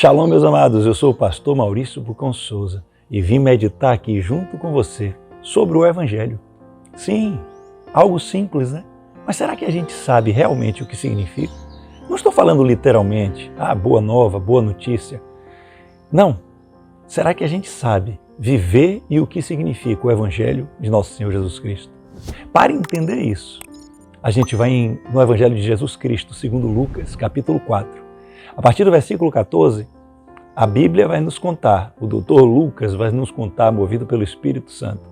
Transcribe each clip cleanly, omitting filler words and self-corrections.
Shalom, meus amados, eu sou o pastor Maurício Bucão Souza e vim meditar aqui junto com você sobre o Evangelho. Sim, algo simples, né? Mas será que a gente sabe realmente o que significa? Não estou falando literalmente, boa nova, boa notícia. Não. Será que a gente sabe viver e o que significa o Evangelho de nosso Senhor Jesus Cristo? Para entender isso, a gente vai no Evangelho de Jesus Cristo, segundo Lucas, capítulo 4. A partir do versículo 14, a Bíblia vai nos contar, o doutor Lucas vai nos contar, movido pelo Espírito Santo,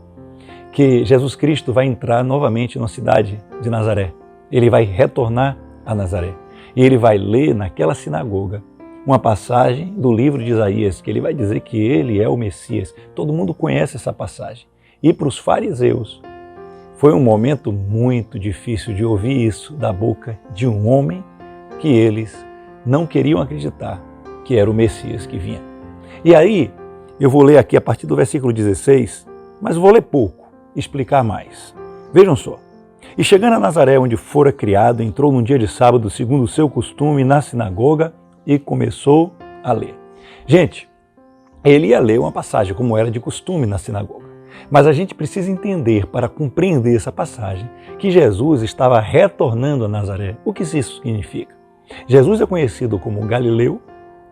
que Jesus Cristo vai entrar novamente na cidade de Nazaré. Ele vai retornar a Nazaré. E ele vai ler naquela sinagoga uma passagem do livro de Isaías, que ele vai dizer que ele é o Messias. Todo mundo conhece essa passagem. E para os fariseus, foi um momento muito difícil de ouvir isso da boca de um homem que eles não queriam acreditar que era o Messias que vinha. E aí, eu vou ler aqui a partir do versículo 16, mas vou ler pouco, explicar mais. Vejam só. E chegando a Nazaré, onde fora criado, entrou num dia de sábado, segundo o seu costume, na sinagoga e começou a ler. Gente, ele ia ler uma passagem, como era de costume na sinagoga. Mas a gente precisa entender, para compreender essa passagem, que Jesus estava retornando a Nazaré. O que isso significa? Jesus é conhecido como Galileu,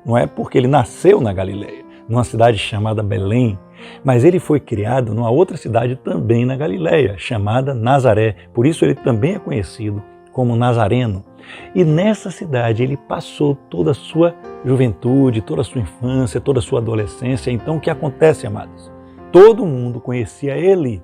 não é porque ele nasceu na Galileia, numa cidade chamada Belém, mas ele foi criado numa outra cidade também na Galileia, chamada Nazaré. Por isso ele também é conhecido como Nazareno. E nessa cidade ele passou toda a sua juventude, toda a sua infância, toda a sua adolescência. Então o que acontece, amados? Todo mundo conhecia ele.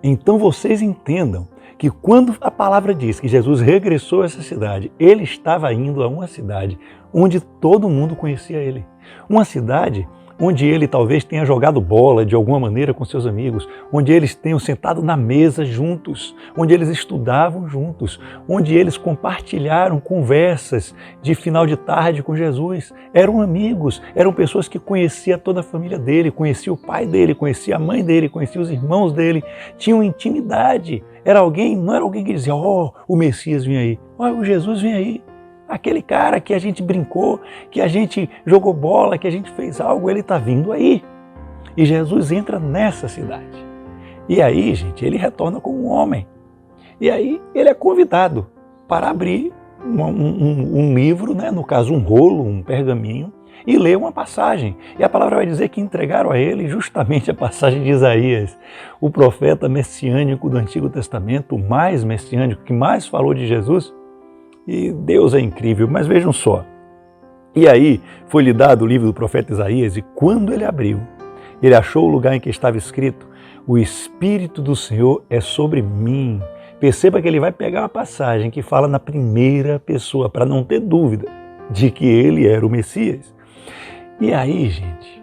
Então vocês entendam que quando a palavra diz que Jesus regressou a essa cidade, ele estava indo a uma cidade onde todo mundo conhecia ele. Uma cidade onde ele talvez tenha jogado bola de alguma maneira com seus amigos, onde eles tenham sentado na mesa juntos, onde eles estudavam juntos, onde eles compartilharam conversas de final de tarde com Jesus. Eram amigos, eram pessoas que conheciam toda a família dele, conheciam o pai dele, conheciam a mãe dele, conheciam os irmãos dele, tinham intimidade. Não era alguém que dizia, o Messias vem aí, o Jesus vem aí. Aquele cara que a gente brincou, que a gente jogou bola, que a gente fez algo, ele está vindo aí. E Jesus entra nessa cidade. E aí, gente, ele retorna como um homem. E aí ele é convidado para abrir um livro, né? No caso um rolo, um pergaminho, e ler uma passagem. E a palavra vai dizer que entregaram a ele justamente a passagem de Isaías, o profeta messiânico do Antigo Testamento, o mais messiânico, que mais falou de Jesus. E Deus é incrível, mas vejam só. E aí foi-lhe dado o livro do profeta Isaías, e quando ele abriu, ele achou o lugar em que estava escrito: o Espírito do Senhor é sobre mim. Perceba que ele vai pegar uma passagem que fala na primeira pessoa, para não ter dúvida de que ele era o Messias. E aí, gente,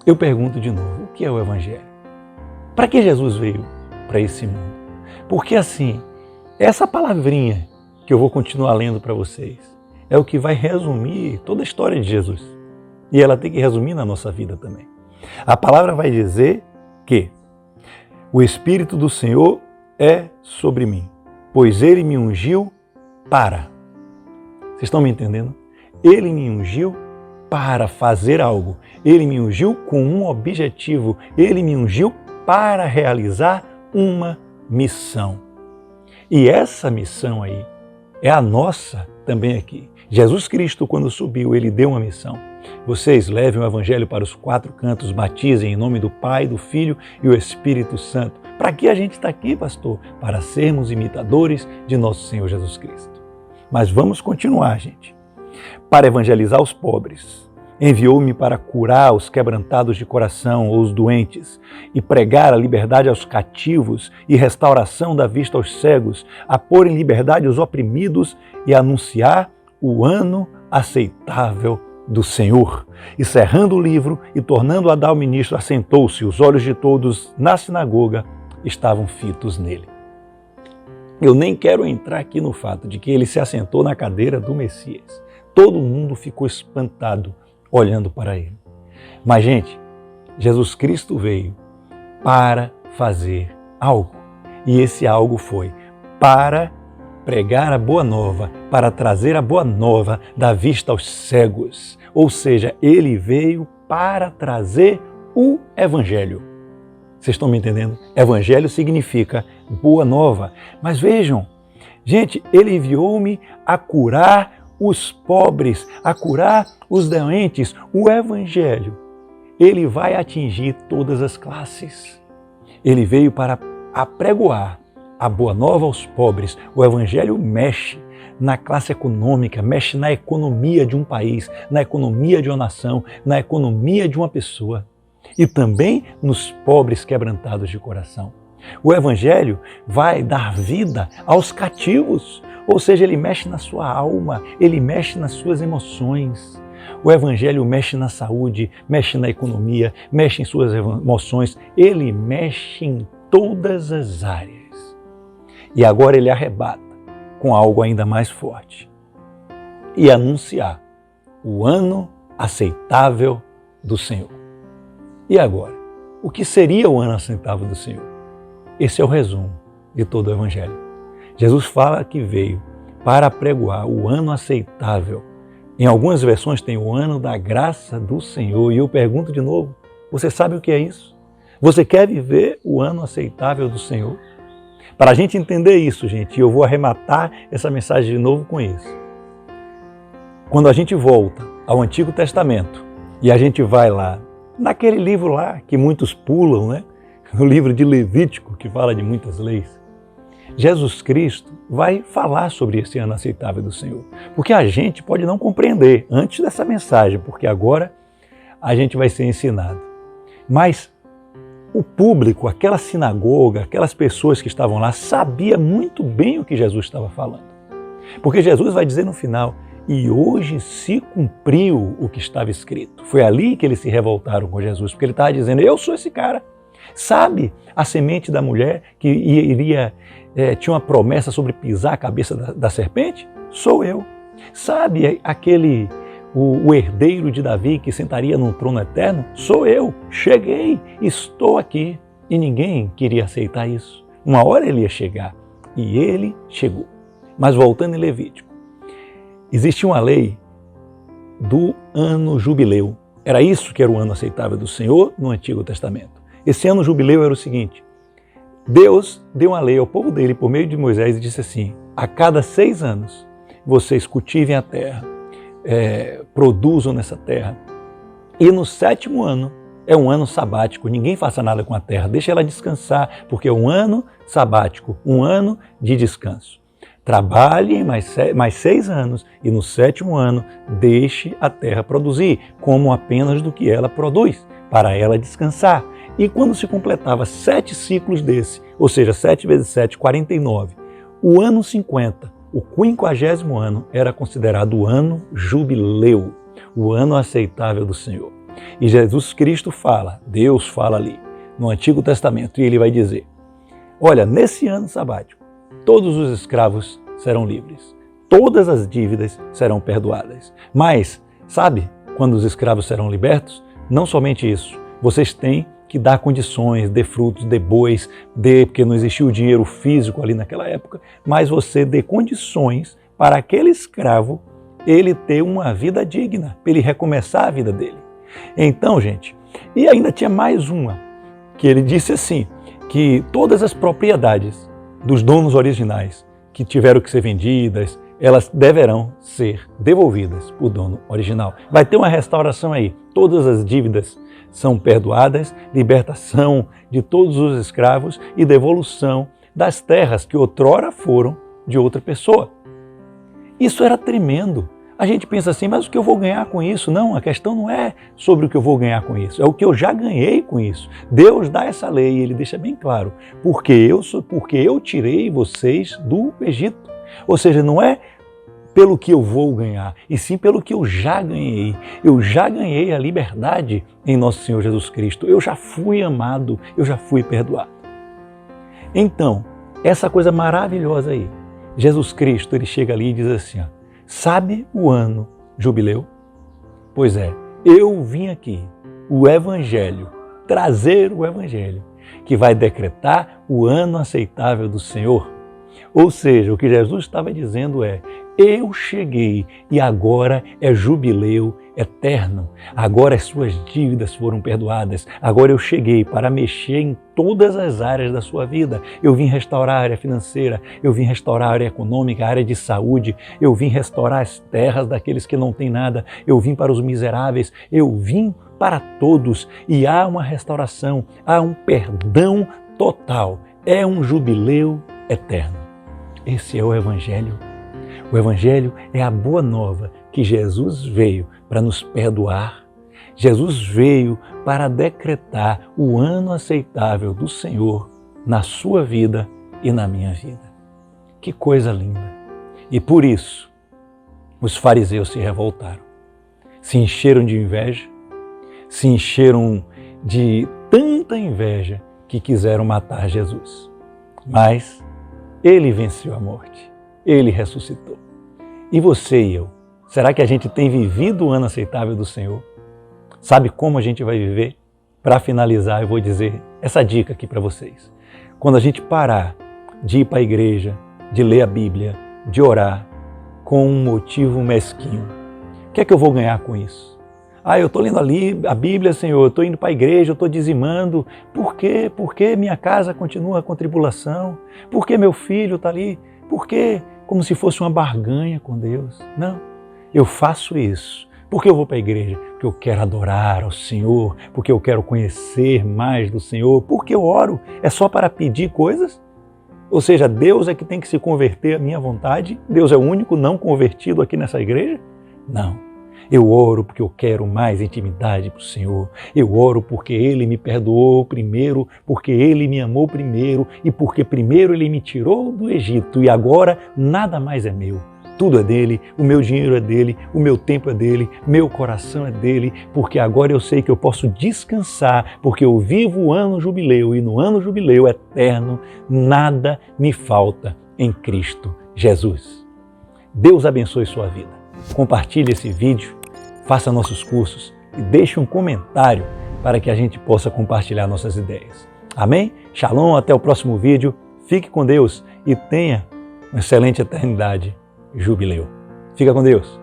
eu pergunto de novo, o que é o Evangelho? Para que Jesus veio para esse mundo? Porque assim, essa palavrinha que eu vou continuar lendo para vocês, é o que vai resumir toda a história de Jesus. E ela tem que resumir na nossa vida também. A palavra vai dizer que o Espírito do Senhor é sobre mim, pois Ele me ungiu para. Vocês estão me entendendo? Ele me ungiu para fazer algo. Ele me ungiu com um objetivo. Ele me ungiu para realizar uma missão. E essa missão aí, é a nossa também aqui. Jesus Cristo, quando subiu, ele deu uma missão. Vocês levem o Evangelho para os 4 cantos, batizem em nome do Pai, do Filho e o Espírito Santo. Para que a gente está aqui, pastor? Para sermos imitadores de nosso Senhor Jesus Cristo. Mas vamos continuar, gente. Para evangelizar os pobres, enviou-me para curar os quebrantados de coração ou os doentes e pregar a liberdade aos cativos e restauração da vista aos cegos, a pôr em liberdade os oprimidos e anunciar o ano aceitável do Senhor. E cerrando o livro e tornando a dar ao ministro, assentou-se. Os olhos de todos na sinagoga estavam fitos nele. Eu nem quero entrar aqui no fato de que ele se assentou na cadeira do Messias. Todo mundo ficou espantado olhando para ele. Mas, gente, Jesus Cristo veio para fazer algo. E esse algo foi para pregar a boa nova, para trazer a boa nova da vista aos cegos. Ou seja, ele veio para trazer o Evangelho. Vocês estão me entendendo? Evangelho significa boa nova. Mas vejam, gente, ele enviou-me a curar os pobres, a curar os doentes. O Evangelho, ele vai atingir todas as classes. Ele veio para apregoar a boa nova aos pobres. O Evangelho mexe na classe econômica, mexe na economia de um país, na economia de uma nação, na economia de uma pessoa e também nos pobres quebrantados de coração. O Evangelho vai dar vida aos cativos, ou seja, ele mexe na sua alma, ele mexe nas suas emoções. O Evangelho mexe na saúde, mexe na economia, mexe em suas emoções, ele mexe em todas as áreas. E agora ele arrebata com algo ainda mais forte e anunciar o ano aceitável do Senhor. E agora, o que seria o ano aceitável do Senhor? Esse é o resumo de todo o Evangelho. Jesus fala que veio para apregoar o ano aceitável. Em algumas versões tem o ano da graça do Senhor. E eu pergunto de novo, você sabe o que é isso? Você quer viver o ano aceitável do Senhor? Para a gente entender isso, gente, eu vou arrematar essa mensagem de novo com isso. Quando a gente volta ao Antigo Testamento e a gente vai lá, naquele livro lá que muitos pulam, né? O livro de Levítico, que fala de muitas leis, Jesus Cristo vai falar sobre esse ano aceitável do Senhor. Porque a gente pode não compreender antes dessa mensagem, porque agora a gente vai ser ensinado. Mas o público, aquela sinagoga, aquelas pessoas que estavam lá, sabia muito bem o que Jesus estava falando. Porque Jesus vai dizer no final, e hoje se cumpriu o que estava escrito. Foi ali que eles se revoltaram com Jesus, porque ele estava dizendo, eu sou esse cara. Sabe a semente da mulher que tinha uma promessa sobre pisar a cabeça da serpente? Sou eu. Sabe o herdeiro de Davi que sentaria num trono eterno? Sou eu. Cheguei, estou aqui. E ninguém queria aceitar isso. Uma hora ele ia chegar. E ele chegou. Mas voltando em Levítico, existia uma lei do ano jubileu. Era isso que era o ano aceitável do Senhor no Antigo Testamento. Esse ano jubileu era o seguinte, Deus deu uma lei ao povo dele por meio de Moisés e disse assim, a cada 6 anos vocês cultivem a terra, produzam nessa terra e no 7º ano é um ano sabático, ninguém faça nada com a terra, deixa ela descansar, porque é um ano sabático, um ano de descanso. Trabalhe mais 6 anos e no 7º ano deixe a terra produzir, como apenas do que ela produz, para ela descansar. E quando se completava 7 ciclos desse, ou seja, 7 vezes 7, 49, o ano 50, o 50º ano, era considerado o ano jubileu, o ano aceitável do Senhor. E Jesus Cristo fala, Deus fala ali, no Antigo Testamento, e ele vai dizer, olha, nesse ano sabático, todos os escravos serão livres, todas as dívidas serão perdoadas. Mas, sabe, quando os escravos serão libertos? Não somente isso, vocês têm que dar condições, dê frutos, dê bois, porque não existia o dinheiro físico ali naquela época, mas você dê condições para aquele escravo ele ter uma vida digna, para ele recomeçar a vida dele. Então, gente, e ainda tinha mais uma, que ele disse assim, que todas as propriedades dos donos originais que tiveram que ser vendidas, elas deverão ser devolvidas para o dono original. Vai ter uma restauração aí, todas as dívidas são perdoadas, libertação de todos os escravos e devolução das terras que outrora foram de outra pessoa. Isso era tremendo. A gente pensa assim, mas o que eu vou ganhar com isso? Não, a questão não é sobre o que eu vou ganhar com isso, é o que eu já ganhei com isso. Deus dá essa lei e ele deixa bem claro, porque eu tirei vocês do Egito. Ou seja, não é pelo que eu vou ganhar, e sim pelo que eu já ganhei. Eu já ganhei a liberdade em nosso Senhor Jesus Cristo. Eu já fui amado, eu já fui perdoado. Então, essa coisa maravilhosa aí, Jesus Cristo, ele chega ali e diz assim, ó, sabe o ano jubileu? Pois é, eu vim aqui, o Evangelho, trazer o Evangelho, que vai decretar o ano aceitável do Senhor. Ou seja, o que Jesus estava dizendo é: eu cheguei e agora é jubileu eterno. Agora as suas dívidas foram perdoadas. Agora eu cheguei para mexer em todas as áreas da sua vida. Eu vim restaurar a área financeira, eu vim restaurar a área econômica, a área de saúde, eu vim restaurar as terras daqueles que não têm nada, eu vim para os miseráveis, eu vim para todos. E há uma restauração, há um perdão total. É um jubileu eterno. Esse é o Evangelho. O Evangelho é a boa nova que Jesus veio para nos perdoar. Jesus veio para decretar o ano aceitável do Senhor na sua vida e na minha vida. Que coisa linda! E por isso, os fariseus se revoltaram. Se encheram de inveja, se encheram de tanta inveja que quiseram matar Jesus. Mas ele venceu a morte, ele ressuscitou. E você e eu? Será que a gente tem vivido o ano aceitável do Senhor? Sabe como a gente vai viver? Para finalizar, eu vou dizer essa dica aqui para vocês. Quando a gente parar de ir para a igreja, de ler a Bíblia, de orar com um motivo mesquinho, o que é que eu vou ganhar com isso? Eu estou lendo ali a Bíblia, Senhor, eu estou indo para a igreja, eu estou dizimando. Por quê? Por que minha casa continua com tribulação? Por que meu filho está ali? Por quê? Como se fosse uma barganha com Deus. Não, eu faço isso. Porque eu vou para a igreja? Porque eu quero adorar ao Senhor, porque eu quero conhecer mais do Senhor, porque eu oro. É só para pedir coisas? Ou seja, Deus é que tem que se converter à minha vontade? Deus é o único não convertido aqui nessa igreja? Não. Eu oro porque eu quero mais intimidade para o Senhor. Eu oro porque Ele me perdoou primeiro, porque Ele me amou primeiro e porque primeiro Ele me tirou do Egito e agora nada mais é meu. Tudo é dele, o meu dinheiro é dele, o meu tempo é dele, meu coração é dele, porque agora eu sei que eu posso descansar, porque eu vivo o ano jubileu e no ano jubileu eterno nada me falta em Cristo Jesus. Deus abençoe sua vida. Compartilhe esse vídeo, faça nossos cursos e deixe um comentário para que a gente possa compartilhar nossas ideias. Amém? Shalom, até o próximo vídeo. Fique com Deus e tenha uma excelente eternidade. Jubileu. Fica com Deus.